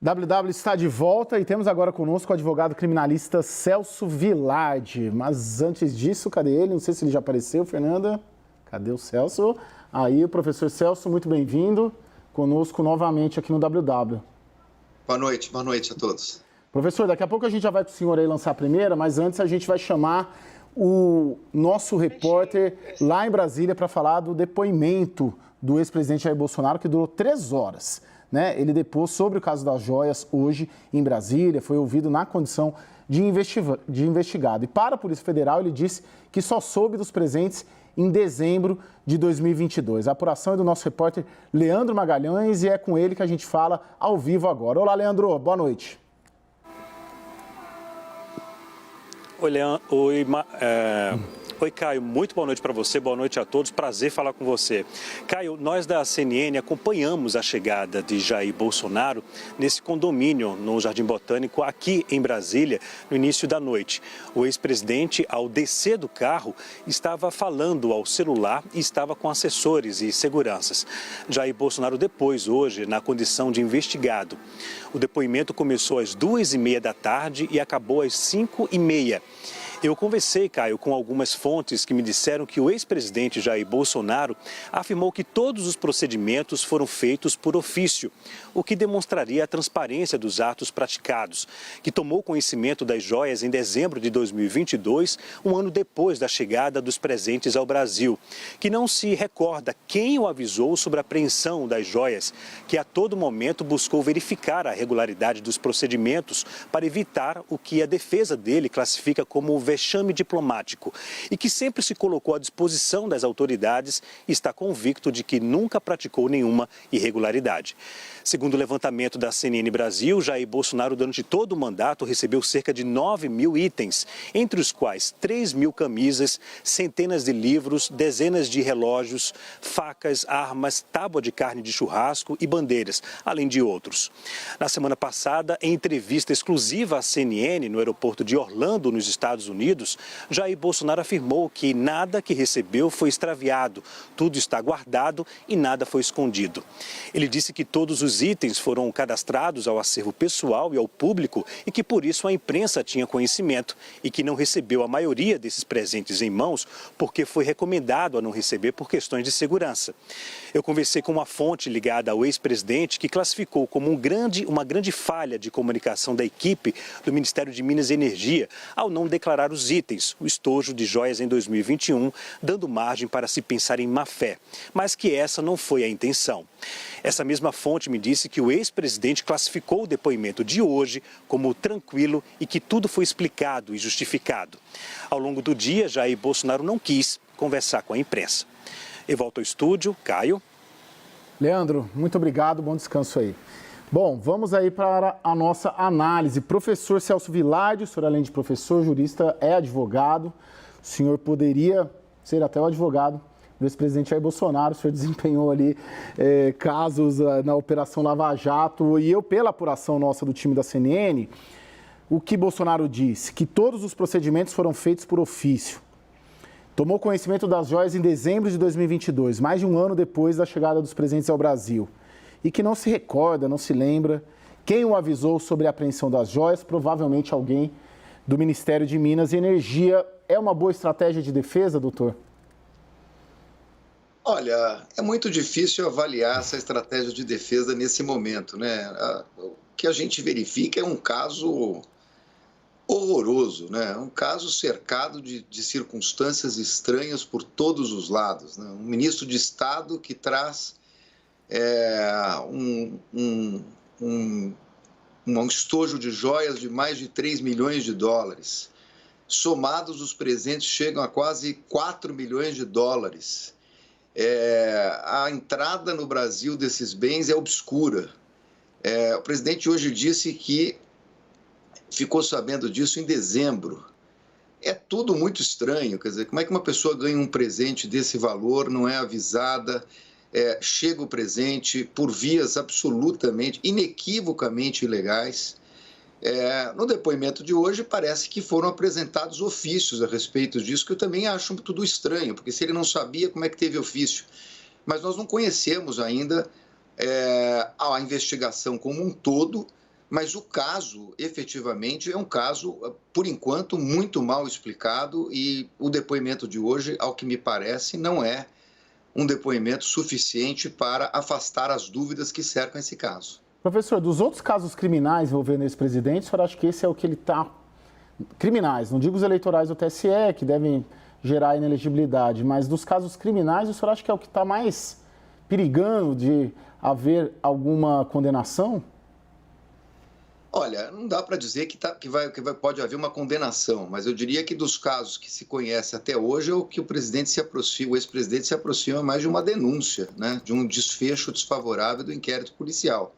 WW está de volta e temos agora conosco o advogado criminalista Celso Vilardi. Mas antes disso, cadê ele? Não sei se ele já apareceu, Fernanda. Cadê o Celso? Aí, o professor Celso, muito bem-vindo conosco novamente aqui no WW. Boa noite a todos. Professor, daqui a pouco a gente já vai com o senhor aí lançar a primeira, mas antes a gente vai chamar o nosso repórter lá em Brasília para falar do depoimento do ex-presidente Jair Bolsonaro, que durou 3 horas. Ele depôs sobre o caso das joias hoje em Brasília, foi ouvido na condição de investigado. E para a Polícia Federal, ele disse que só soube dos presentes em dezembro de 2022. A apuração é do nosso repórter Leandro Magalhães e é com ele que a gente fala ao vivo agora. Olá, Leandro, boa noite. Oi, Caio, muito boa noite para você, boa noite a todos, prazer falar com você. Caio, nós da CNN acompanhamos a chegada de Jair Bolsonaro nesse condomínio no Jardim Botânico aqui em Brasília no início da noite. O ex-presidente, ao descer do carro, estava falando ao celular e estava com assessores e seguranças. Jair Bolsonaro depois, hoje, na condição de investigado. O depoimento começou às 2h30 da tarde e acabou às 5h30. Eu conversei, Caio, com algumas fontes que me disseram que o ex-presidente Jair Bolsonaro afirmou que todos os procedimentos foram feitos por ofício, o que demonstraria a transparência dos atos praticados, que tomou conhecimento das joias em dezembro de 2022, um ano depois da chegada dos presentes ao Brasil, que não se recorda quem o avisou sobre a apreensão das joias, que a todo momento buscou verificar a regularidade dos procedimentos para evitar o que a defesa dele classifica como vexame diplomático e que sempre se colocou à disposição das autoridades e está convicto de que nunca praticou nenhuma irregularidade. Segundo o levantamento da CNN Brasil, Jair Bolsonaro, durante todo o mandato, recebeu cerca de 9.000 itens, entre os quais 3.000 camisas, centenas de livros, dezenas de relógios, facas, armas, tábua de carne de churrasco e bandeiras, além de outros. Na semana passada, em entrevista exclusiva à CNN no aeroporto de Orlando, nos Estados Unidos, Jair Bolsonaro afirmou que nada que recebeu foi extraviado, tudo está guardado e nada foi escondido. Ele disse que todos os itens foram cadastrados ao acervo pessoal e ao público e que por isso a imprensa tinha conhecimento e que não recebeu a maioria desses presentes em mãos porque foi recomendado a não receber por questões de segurança. Eu conversei com uma fonte ligada ao ex-presidente que classificou como uma grande falha de comunicação da equipe do Ministério de Minas e Energia ao não declarar os itens, o estojo de joias em 2021, dando margem para se pensar em má-fé, mas que essa não foi a intenção. Essa mesma fonte me disse que o ex-presidente classificou o depoimento de hoje como tranquilo e que tudo foi explicado e justificado. Ao longo do dia, Jair Bolsonaro não quis conversar com a imprensa. Eu volto ao estúdio, Caio. Leandro, muito obrigado, bom descanso aí. Bom, vamos aí para a nossa análise. Professor Celso Vilardi, o senhor, além de professor, jurista, é advogado. O senhor poderia ser até o advogado do ex-presidente Jair Bolsonaro. O senhor desempenhou ali casos na Operação Lava Jato. E eu, pela apuração nossa do time da CNN, o que Bolsonaro disse? Que todos os procedimentos foram feitos por ofício. Tomou conhecimento das joias em dezembro de 2022, mais de um ano depois da chegada dos presentes ao Brasil. E que não se recorda, não se lembra quem o avisou sobre a apreensão das joias, provavelmente alguém do Ministério de Minas e Energia. É uma boa estratégia de defesa, doutor? Olha, é muito difícil avaliar essa estratégia de defesa nesse momento, né? O que a gente verifica é um caso horroroso, né? Um caso cercado de circunstâncias estranhas por todos os lados, né? Um ministro de Estado que traz um estojo de joias de mais de 3 milhões de dólares. Somados, os presentes chegam a quase 4 milhões de dólares. A entrada no Brasil desses bens é obscura. O presidente hoje disse que ficou sabendo disso em dezembro. É tudo muito estranho, quer dizer, como é que uma pessoa ganha um presente desse valor, não é avisada, chega o presente por vias absolutamente, inequivocamente ilegais. No depoimento de hoje, parece que foram apresentados ofícios a respeito disso, que eu também acho tudo estranho, porque se ele não sabia, como é que teve ofício? Mas nós não conhecemos ainda a investigação como um todo, Mas o caso, efetivamente, é um caso, por enquanto, muito mal explicado e o depoimento de hoje, ao que me parece, não é um depoimento suficiente para afastar as dúvidas que cercam esse caso. Professor, dos outros casos criminais envolvendo esse presidente, o senhor acha que esse é o que ele está... Criminais, não digo os eleitorais do TSE, que devem gerar inelegibilidade, mas dos casos criminais, o senhor acha que é o que está mais perigando de haver alguma condenação? Olha, não dá para dizer que pode haver uma condenação, mas eu diria que dos casos que se conhece até hoje é o que o ex-presidente se aproxima mais de uma denúncia, né, de um desfecho desfavorável do inquérito policial.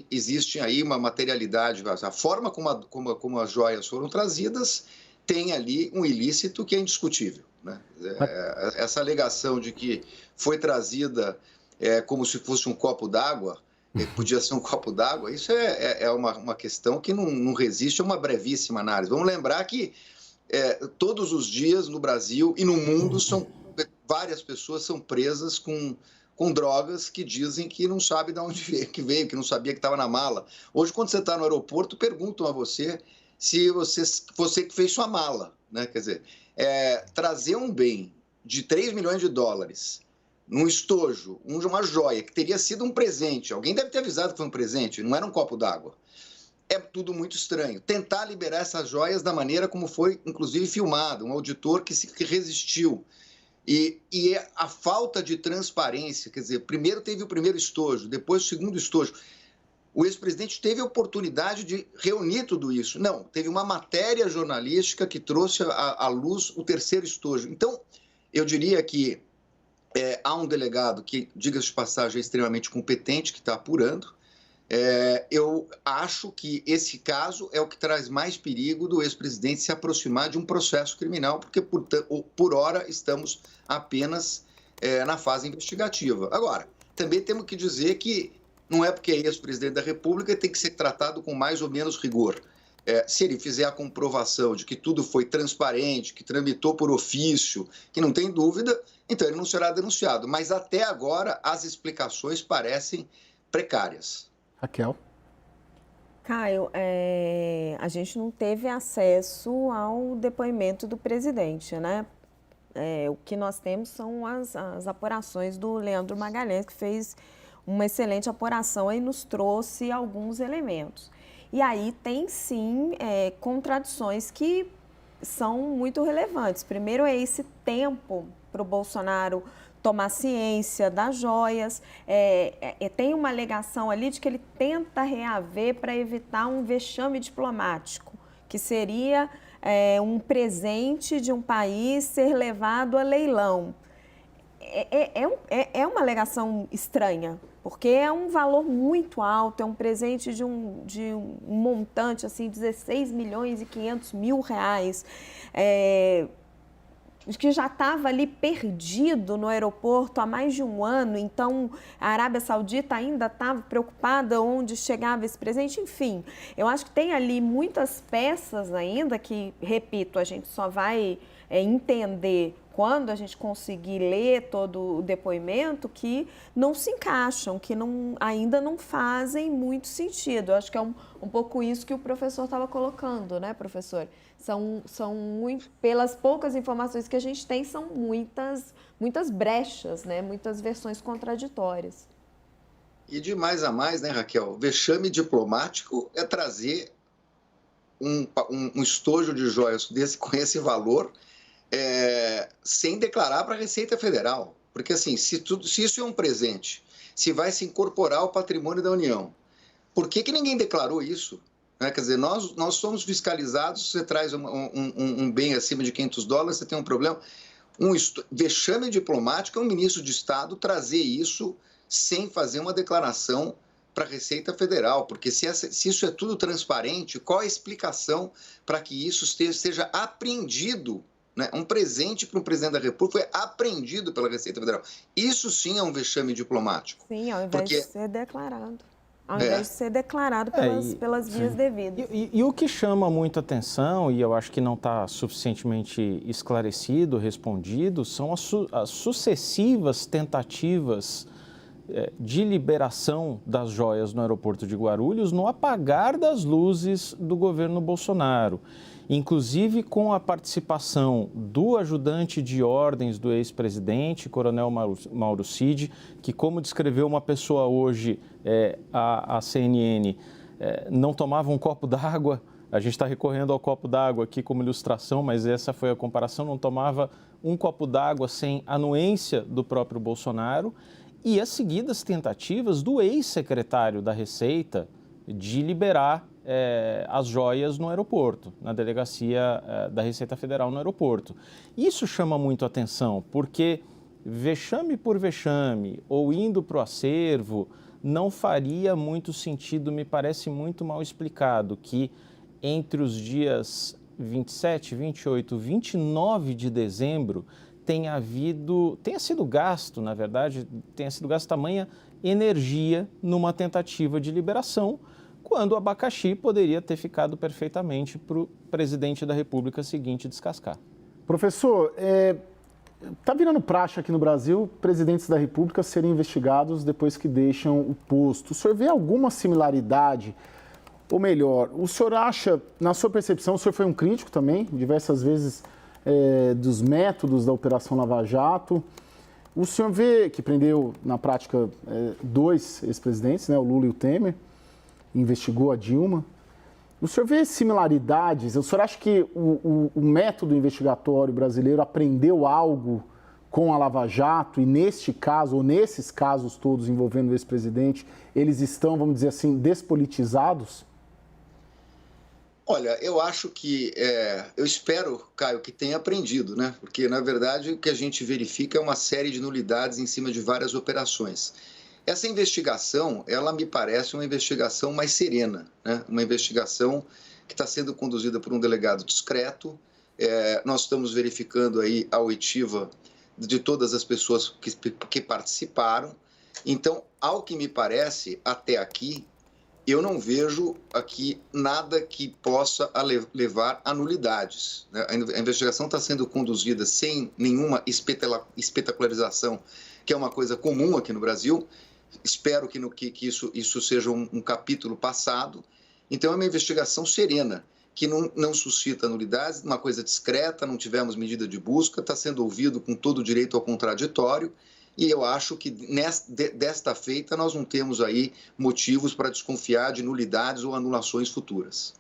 Existe aí uma materialidade, a forma como as joias foram trazidas tem ali um ilícito que é indiscutível, né? Essa alegação de que foi trazida como se fosse um copo d'água, podia ser um copo d'água, isso é uma questão que não resiste a uma brevíssima análise. Vamos lembrar que todos os dias no Brasil e no mundo várias pessoas são presas com drogas que dizem que não sabe de onde veio, que não sabia que estava na mala. Hoje, quando você está no aeroporto, perguntam a você se você que fez sua mala, né? Quer dizer, trazer um bem de 3 milhões de dólares num estojo, uma joia, que teria sido um presente, alguém deve ter avisado que foi um presente, não era um copo d'água. É tudo muito estranho. Tentar liberar essas joias da maneira como foi, inclusive, filmado, um auditor que resistiu. E a falta de transparência, quer dizer, primeiro teve o primeiro estojo, depois o segundo estojo. O ex-presidente teve a oportunidade de reunir tudo isso. Não, teve uma matéria jornalística que trouxe à luz o terceiro estojo. Então, eu diria que há um delegado que, diga-se de passagem, é extremamente competente, que está apurando. Eu acho que esse caso é o que traz mais perigo do ex-presidente se aproximar de um processo criminal, porque, por hora, estamos apenas na fase investigativa. Agora, também temos que dizer que não é porque é ex-presidente da República que tem que ser tratado com mais ou menos rigor. Se ele fizer a comprovação de que tudo foi transparente, que tramitou por ofício, que não tem dúvida, então ele não será denunciado. Mas até agora as explicações parecem precárias. Raquel? Caio, a gente não teve acesso ao depoimento do presidente, né? O que nós temos são as apurações do Leandro Magalhães, que fez uma excelente apuração e nos trouxe alguns elementos. E aí tem sim contradições que são muito relevantes. Primeiro é esse tempo para o Bolsonaro tomar ciência das joias. Tem uma alegação ali de que ele tenta reaver para evitar um vexame diplomático, que seria um presente de um país ser levado a leilão. É uma alegação estranha, porque é um valor muito alto, é um presente de um montante, assim, 16 milhões e 500 mil reais, que já estava ali perdido no aeroporto há mais de um ano, então a Arábia Saudita ainda estava preocupada onde chegava esse presente, enfim. Eu acho que tem ali muitas peças ainda que, repito, a gente só vai entender quando a gente conseguir ler todo o depoimento, que não se encaixam, que ainda não fazem muito sentido. Eu acho que é um pouco isso que o professor estava colocando, né, professor? Pelas poucas informações que a gente tem, são muitas brechas, né, muitas versões contraditórias. E de mais a mais, né, Raquel? Vexame diplomático é trazer um estojo de joias com esse valor sem declarar para a Receita Federal. Porque, assim, se isso é um presente, se vai se incorporar ao patrimônio da União, por que ninguém declarou isso? Quer dizer, nós somos fiscalizados, você traz um bem acima de 500 dólares, você tem um problema. Vexame diplomático é um ministro de Estado trazer isso sem fazer uma declaração para a Receita Federal, porque se isso é tudo transparente, qual a explicação para que isso seja apreendido? Né? Um presente para um presidente da República foi apreendido pela Receita Federal. Isso sim é um vexame diplomático. Sim, ao invés de ser declarado. Ao invés de ser declarado pelas vias devidas. E o que chama muito atenção, e eu acho que não está suficientemente esclarecido, respondido, são as sucessivas tentativas de liberação das joias no aeroporto de Guarulhos no apagar das luzes do governo Bolsonaro, inclusive com a participação do ajudante de ordens do ex-presidente, Coronel Mauro Cid, que, como descreveu uma pessoa hoje à CNN, não tomava um copo d'água. A gente está recorrendo ao copo d'água aqui como ilustração, mas essa foi a comparação, não tomava um copo d'água sem anuência do próprio Bolsonaro, e as seguidas tentativas do ex-secretário da Receita de liberar as joias no aeroporto, na delegacia da Receita Federal no aeroporto. Isso chama muito atenção, porque vexame por vexame, ou indo para o acervo, não faria muito sentido, me parece muito mal explicado, que entre os dias 27, 28, 29 de dezembro tenha sido gasto, na verdade, tenha sido gasto tamanha energia numa tentativa de liberação, quando o abacaxi poderia ter ficado perfeitamente para o presidente da República seguinte descascar. Professor, está virando praxe aqui no Brasil presidentes da República serem investigados depois que deixam o posto. O senhor vê alguma similaridade? Ou melhor, o senhor acha, na sua percepção, o senhor foi um crítico também, diversas vezes, dos métodos da Operação Lava Jato. O senhor vê que prendeu, na prática, 2 ex-presidentes, né, o Lula e o Temer, investigou a Dilma. O senhor vê similaridades? O senhor acha que o método investigatório brasileiro aprendeu algo com a Lava Jato e neste caso, ou nesses casos todos envolvendo o ex-presidente, eles estão, vamos dizer assim, despolitizados? Olha, eu acho que, eu espero, Caio, que tenha aprendido, né? Porque, na verdade, o que a gente verifica é uma série de nulidades em cima de várias operações. Essa investigação, ela me parece uma investigação mais serena, né? Uma investigação que está sendo conduzida por um delegado discreto. Nós estamos verificando aí a oitiva de todas as pessoas que participaram. Então, ao que me parece, até aqui, eu não vejo aqui nada que possa levar a nulidades, né? A investigação está sendo conduzida sem nenhuma espetacularização, que é uma coisa comum aqui no Brasil. Espero que isso seja um capítulo passado. Então, é uma investigação serena, que não suscita nulidades, uma coisa discreta, não tivemos medida de busca, está sendo ouvido com todo o direito ao contraditório. E eu acho que desta feita nós não temos aí motivos para desconfiar de nulidades ou anulações futuras.